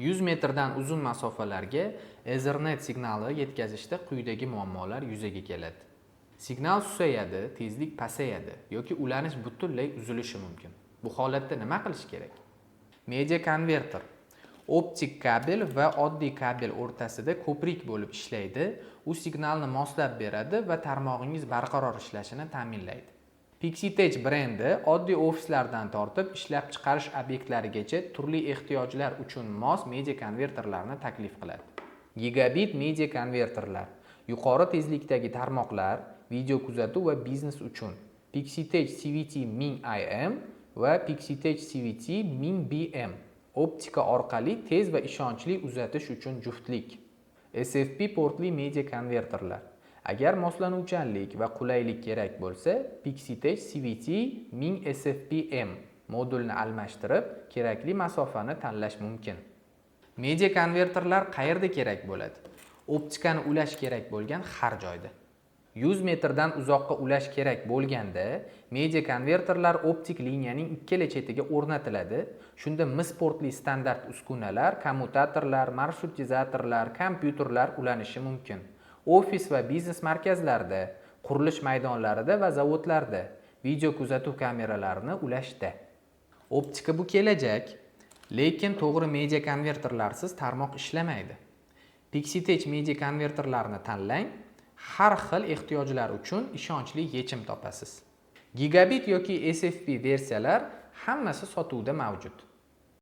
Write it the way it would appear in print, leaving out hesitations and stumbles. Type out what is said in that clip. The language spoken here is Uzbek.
100 metrdan uzun masofalarga Ethernet signali yetkazishda quyidagi muammolar yuzaga keladi. Signal susayadi, tezlik pasayadi yoki ulanish butunlay uzilishi mumkin. Bu holatda nima qilish kerak? Media konverter optik kabel va oddiy kabel o'rtasida ko'prik bo'lib ishlaydi. U signalni moslab beradi va tarmog'ingiz barqaror ishlashini ta'minlaydi. Pixitech brendi oddiy ofislardan tortib ishlab chiqarish obyektlarigacha turli ehtiyojlar uchun mos media konverterlarni taklif qiladi. Gigabit media konverterlar yuqori tezlikdagi tarmoqlar, video kuzatuv va biznes uchun Pixitech CVT 1000IM va Pixitech CVT 1000BM optika orqali tez va ishonchli uzatish uchun juftlik. SFP portli media konverterlar. Agar moslanuvchanlik va qulaylik kerak bo'lsa, Pixitech CVT 1000 SFPM modulni almashtirib, kerakli masofani tanlash mumkin. Media konverterlar qayerda kerak bo'ladi? Optikani ulash kerak bo'lgan har joyda. 100 metrdan uzoqqa ulash kerak bo'lganda, media konverterlar optik liniyaning ikkala chetiga o'rnatiladi. Shunda mis portli standart uskunalar, kommutatorlar, marshrutizatorlar, kompyuterlar ulanishi mumkin. Ofis va biznes markazlarida, qurilish maydonlarida va zavodlarda video kuzatuv kameralarini ulashda. Optika bu kelajak, lekin to'g'ri media konverterlarsiz tarmoq ishlamaydi. Pixitech media konverterlarini tanlang. Har xil ehtiyojlar uchun ishonchli yechim topasiz. Gigabit yoki SFP versiyalar hammasi sotuvda mavjud.